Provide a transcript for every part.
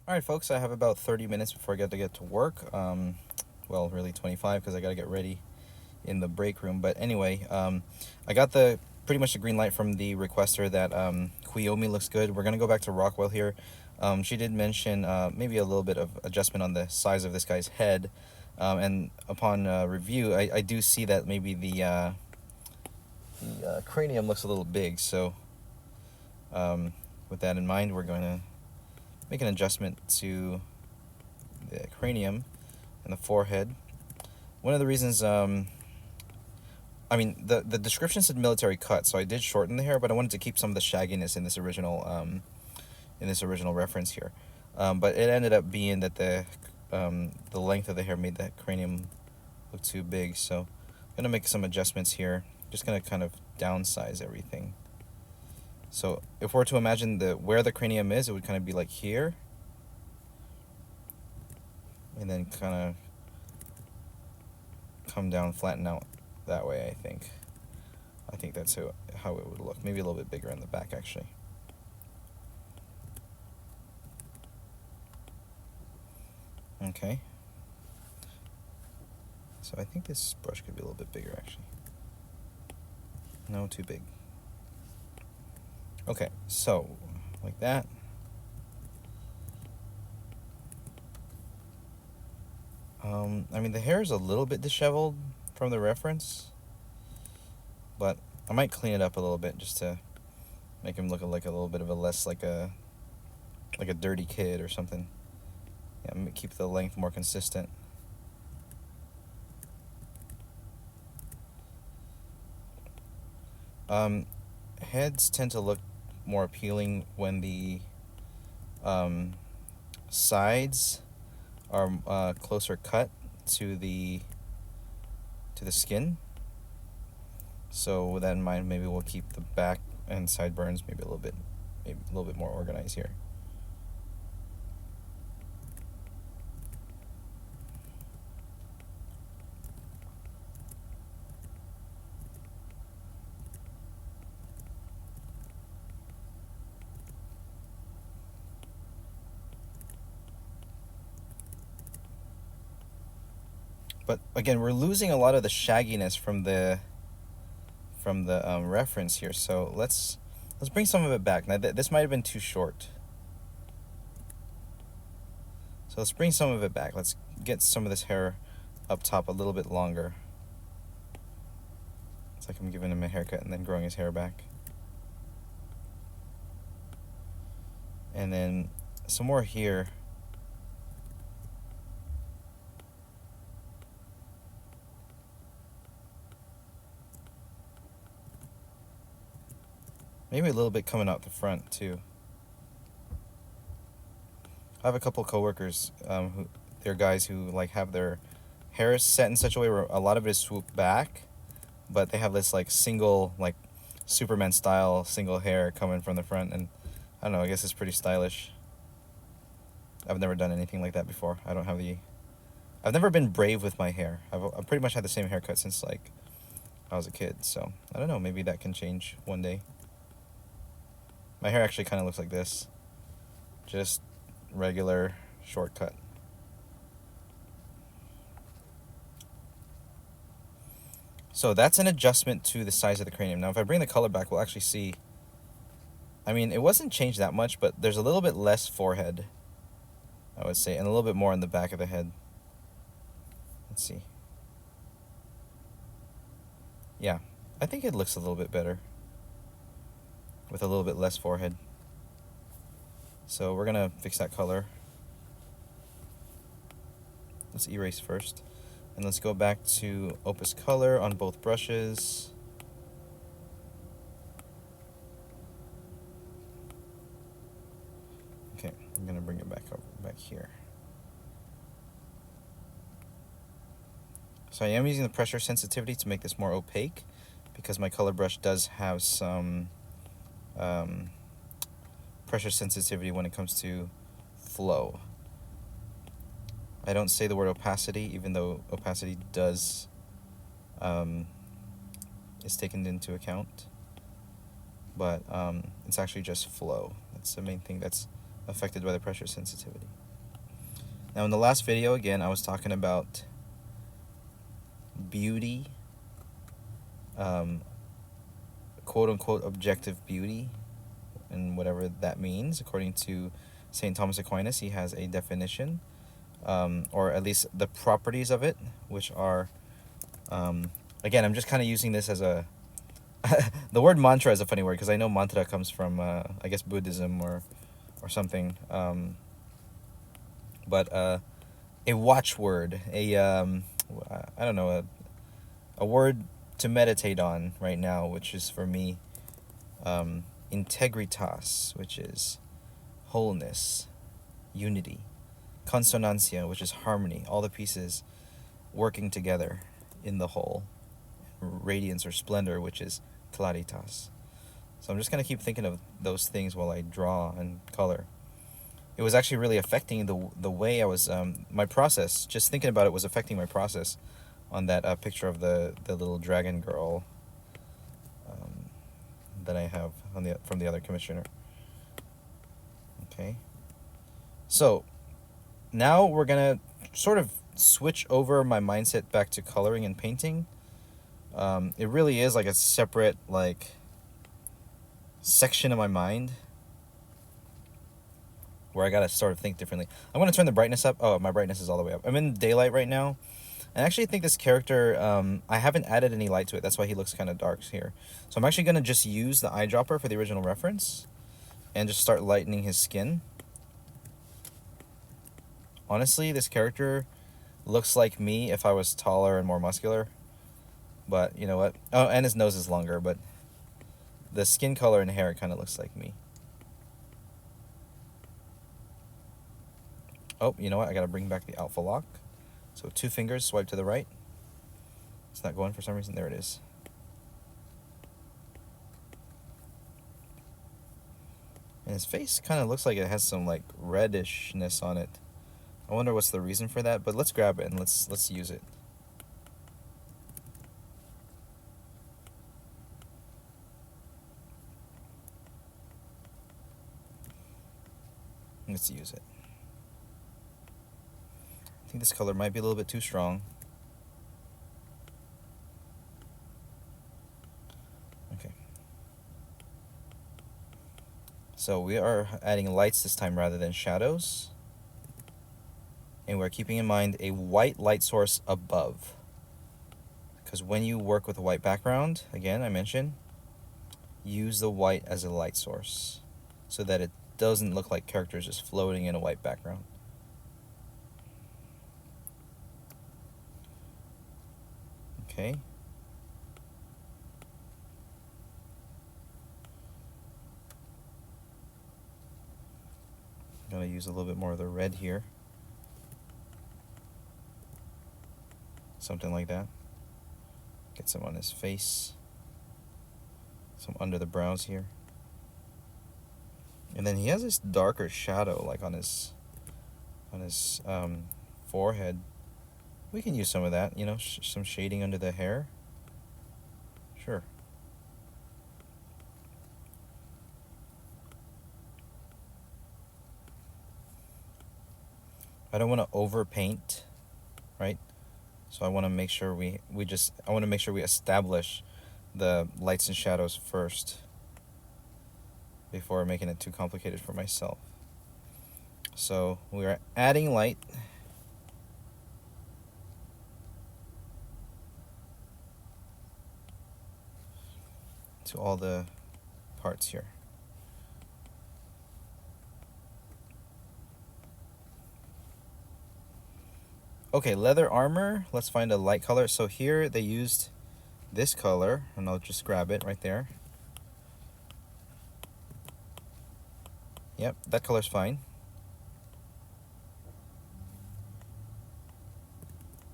Alright folks, I have about 30 minutes before I get to work. Well, really 25 because I got to get ready in the break room. But anyway, I got the pretty much the green light from the requester that Xiaomi looks good. We're going to go back to Rockwell here. She did mention maybe a little bit of adjustment on the size of this guy's head. And upon review, I do see that maybe the cranium looks a little big. So with that in mind, we're going to make an adjustment to the cranium and the forehead. One of the reasons, I mean, the description said military cut, so I did shorten the hair, but I wanted to keep some of the shagginess in this original reference here. But it ended up being that the length of the hair made that cranium look too big, so I'm gonna make some adjustments here. Just gonna kind of downsize everything. So if we're to imagine where the cranium is, it would kind of be like here, and then kind of come down, flatten out that way. I think that's how it would look. Maybe a little bit bigger in the back, actually. Okay. So I think this brush could be a little bit bigger, actually. No, too big. Okay, so like that. I mean, the hair is a little bit disheveled from the reference, but I might clean it up a little bit just to make him look like a little bit of a less like a dirty kid or something. Yeah, I'm gonna keep the length more consistent. Heads tend to look more appealing when the sides are closer cut to the skin. So with that in mind, maybe we'll keep the back and sideburns maybe a little bit more organized here. But again, we're losing a lot of the shagginess from the reference here. So let's bring some of it back. Now this might have been too short. So let's bring some of it back. Let's get some of this hair up top a little bit longer. It's like I'm giving him a haircut and then growing his hair back. And then some more here. Maybe a little bit coming out the front too. I have a couple coworkers who they're guys who like have their hair set in such a way where a lot of it is swooped back, but they have this like single, like Superman style single hair coming from the front, and I don't know, I guess it's pretty stylish. I've never done anything like that before. I've never been brave with my hair. I've pretty much had the same haircut since like I was a kid, so I don't know, maybe that can change one day. My hair actually kind of looks like this. Just regular shortcut. So that's an adjustment to the size of the cranium. Now if I bring the color back, we'll actually see, I mean, it wasn't changed that much, but there's a little bit less forehead, I would say, and a little bit more in the back of the head. Let's see. Yeah, I think it looks a little bit better with a little bit less forehead. So we're gonna fix that color. Let's erase first. And let's go back to Opus Color on both brushes. Okay, I'm gonna bring it back here. So I am using the pressure sensitivity to make this more opaque because my color brush does have some pressure sensitivity when it comes to flow. I don't say the word opacity, even though opacity is taken into account, but it's actually just flow. That's the main thing that's affected by the pressure sensitivity. Now in the last video, again, I was talking about beauty, quote-unquote objective beauty, and whatever that means. According to St. Thomas Aquinas, he has a definition, or at least the properties of it, which are, again, I'm just kind of using this as a, the word mantra is a funny word, because I know mantra comes from, I guess, Buddhism or something, but a watchword, I don't know, a word to meditate on right now, which is for me, integritas, which is wholeness, unity, consonancia, which is harmony, all the pieces working together in the whole, radiance or splendor, which is claritas. So I'm just going to keep thinking of those things while I draw and color. It was actually really affecting the way I was, my process, just thinking about it was affecting my process on that picture of the little dragon girl that I have from the other commissioner. Okay. So now we're going to sort of switch over my mindset back to coloring and painting. It really is like a separate section of my mind where I gotta sort of think differently. I'm gonna turn the brightness up. Oh, my brightness is all the way up. I'm in daylight right now, and I actually think this character, I haven't added any light to it. That's why he looks kind of dark here. So I'm actually gonna just use the eyedropper for the original reference and just start lightening his skin. Honestly, this character looks like me if I was taller and more muscular, but you know what? Oh, and his nose is longer, but the skin color and hair kind of looks like me. Oh, you know what? I gotta bring back the alpha lock. So 2 fingers, swipe to the right. It's not going for some reason. There it is. And his face kind of looks like it has some reddishness on it. I wonder what's the reason for that, but let's grab it and let's use it. Let's use it. I think this color might be a little bit too strong. Okay. So we are adding lights this time rather than shadows. And we're keeping in mind a white light source above. Because when you work with a white background, again, I mentioned, use the white as a light source so that it doesn't look like characters just floating in a white background. Okay. I'm going to use a little bit more of the red here. Something like that. Get some on his face. Some under the brows here. And then he has this darker shadow on his forehead. We can use some of that, some shading under the hair. Sure. I don't want to overpaint, right? So I want to make sure we establish the lights and shadows first before making it too complicated for myself. So we are adding light. To all the parts here. Okay, leather armor. Let's find a light color. So here they used this color, and I'll just grab it right there. Yep, that color's fine.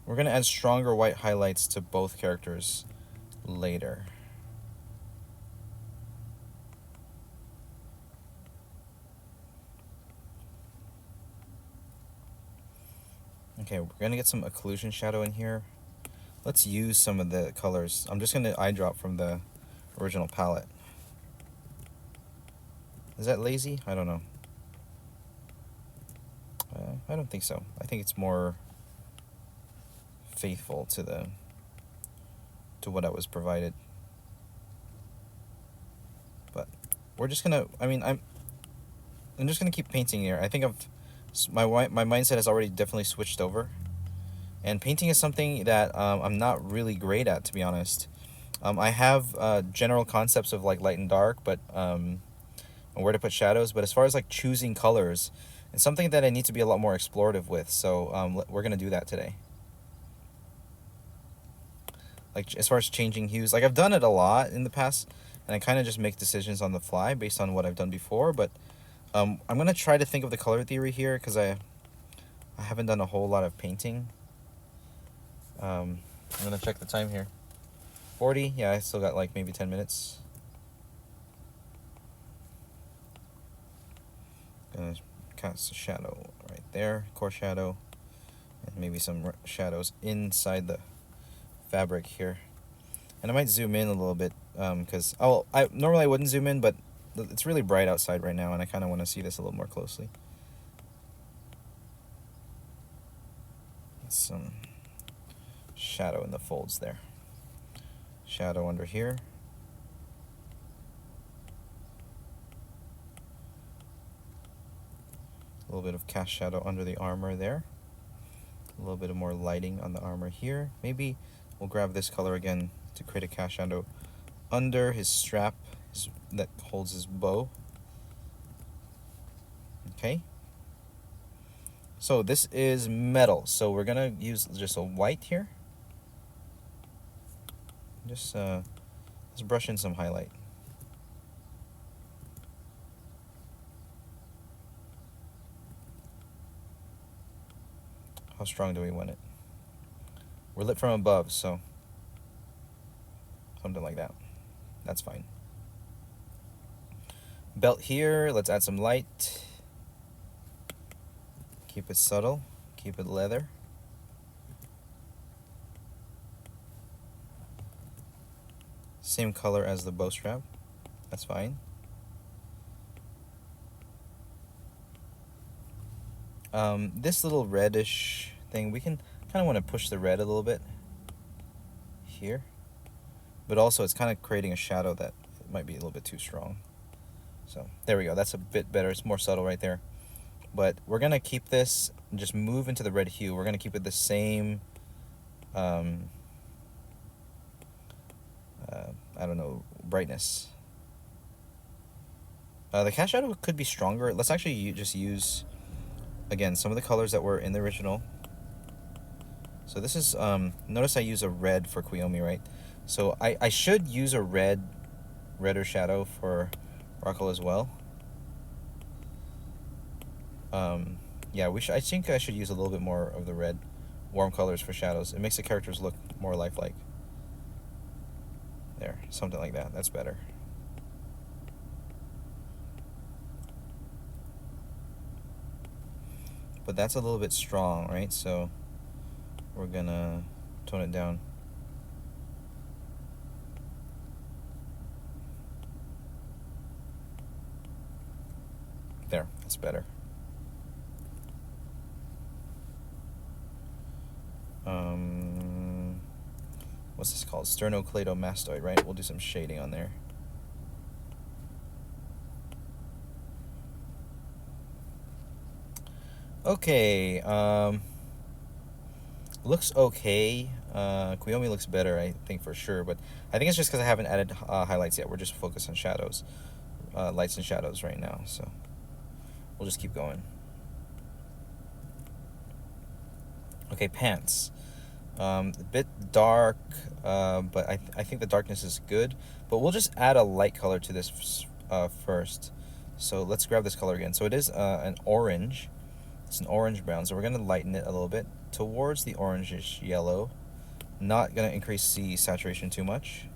We're going to add stronger white highlights to both characters later. Okay, we're going to get some occlusion shadow in here. Let's use some of the colors. I'm just going to eyedrop from the original palette. Is that lazy? I don't know. I don't think so. I think it's more faithful to what I was provided. But we're just gonna. I mean, I'm just gonna keep painting here. I think my mindset has already definitely switched over, and painting is something that I'm not really great at, to be honest. I have general concepts of like light and dark, but and where to put shadows. But as far as like choosing colors, it's something that I need to be a lot more explorative with. So we're gonna do that today. Like as far as changing hues, like I've done it a lot in the past, and I kind of just make decisions on the fly based on what I've done before. But I'm gonna try to think of the color theory here because I haven't done a whole lot of painting. I'm gonna check the time here. 40. Yeah, I still got like maybe 10 minutes. Gonna cast a shadow right there, core shadow, and maybe some shadows inside the fabric here. And I might zoom in a little bit because I normally I wouldn't zoom in, but it's really bright outside right now, and I kind of want to see this a little more closely. Some shadow in the folds there. Shadow under here. A little bit of cast shadow under the armor there. A little bit of more lighting on the armor here. Maybe we'll grab this color again to create a cast shadow under his strap that holds his bow. Okay. So this is metal. So we're gonna use just a white here. Just let's brush in some highlight. How strong do we want it? We're lit from above, so something like that. That's fine. Belt here, let's add some light. Keep it subtle, keep it leather. Same color as the bow strap, that's fine. This little reddish thing, we can kind of want to push the red a little bit here, but also it's kind of creating a shadow that might be a little bit too strong. So there we go, that's a bit better, it's more subtle right there. But we're gonna keep this and just move into the red hue. We're gonna keep it the same I don't know, brightness. The cast shadow could be stronger. Let's actually just use again some of the colors that were in the original. So this is notice I use a red for Kuyomi, right? So I should use a redder shadow for Rocco as well. Yeah, I think I should use a little bit more of the red warm colors for shadows. It makes the characters look more lifelike. There, something like that. That's better. But that's a little bit strong, right? So we're gonna tone it down. There, that's better. What's this called? Sternocleidomastoid, right? We'll do some shading on there. Okay, looks okay. Kuyomi looks better, I think, for sure, but I think it's just because I haven't added highlights yet. We're just focused on shadows, lights and shadows right now, so we'll just keep going. Okay, pants. A bit dark, but I think the darkness is good. But we'll just add a light color to this first. So let's grab this color again. So it is an orange. It's an orange brown. So we're going to lighten it a little bit towards the orangish yellow. Not going to increase the saturation too much.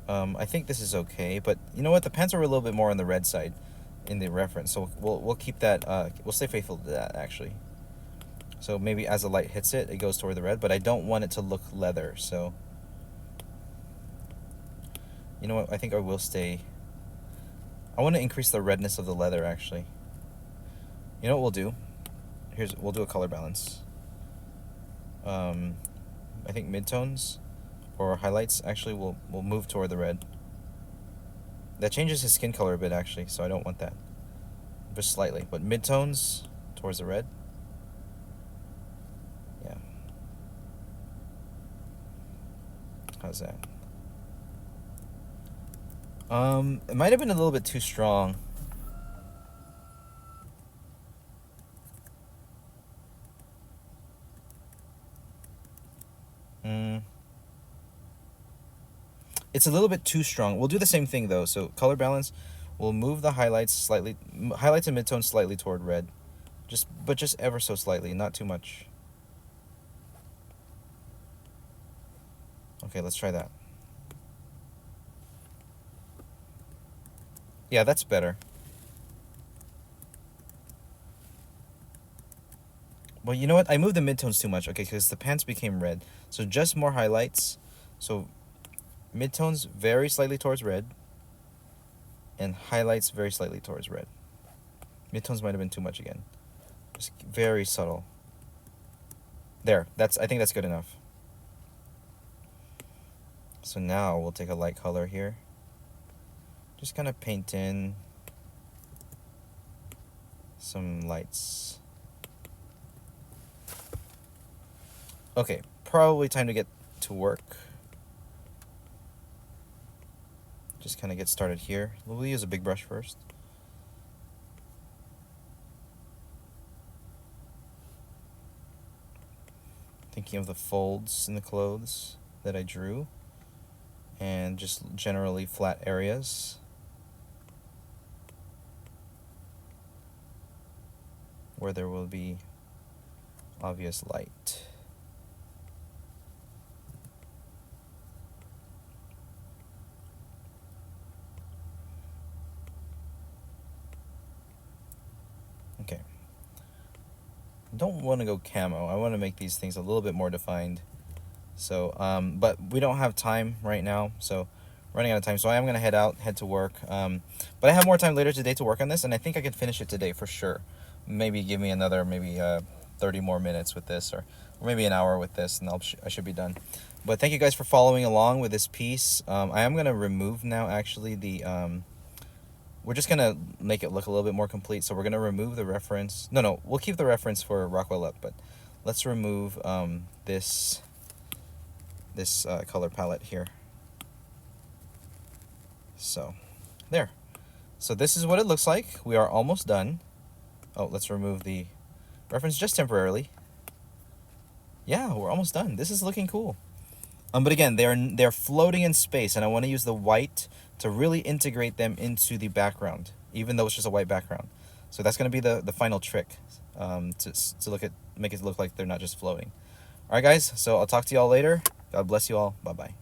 I think this is okay. But you know what? The pants are a little bit more on the red side in the reference. So we'll keep that. We'll stay faithful to that, actually. So maybe as the light hits it, it goes toward the red, but I don't want it to look leather, so you know what, I think I will stay. I want to increase the redness of the leather, actually. You know what we'll do? we'll do a color balance. I think midtones or highlights actually will move toward the red. That changes his skin color a bit actually, so I don't want that. Just slightly, but midtones towards the red. Yeah. How's that? It might have been a little bit too strong. It's a little bit too strong. We'll do the same thing though. So color balance, we'll move the highlights and midtones slightly toward red, but just ever so slightly, not too much. Okay, let's try that. Yeah, that's better. Well, you know what? I moved the midtones too much, okay, because the pants became red. So just more highlights. So midtones very slightly towards red, and highlights very slightly towards red. Midtones might have been too much again. Just very subtle. There, I think that's good enough. So now we'll take a light color here. Just kind of paint in some lights. Okay, probably time to get to work. Just kind of get started here. We'll use a big brush first. Thinking of the folds in the clothes that I drew, and just generally flat areas. Where there will be obvious light. Okay. Don't want to go camo. I want to make these things a little bit more defined. So, but we don't have time right now, so running out of time. So I am going to head to work. But I have more time later today to work on this, and I think I can finish it today for sure. Maybe give me another 30 more minutes with this, or maybe an hour with this, and I should be done. But thank you guys for following along with this piece. I am going to remove now actually the... we're just going to make it look a little bit more complete. So we're going to remove the reference. No, we'll keep the reference for Rockwell Up, but let's remove this color palette here. So, there. So this is what it looks like. We are almost done. Oh, let's remove the reference just temporarily. Yeah, we're almost done. This is looking cool. But again, they're floating in space, and I want to use the white to really integrate them into the background, even though it's just a white background. So that's going to be the final trick, to make it look like they're not just floating. All right, guys. So I'll talk to y'all later. God bless you all. Bye bye.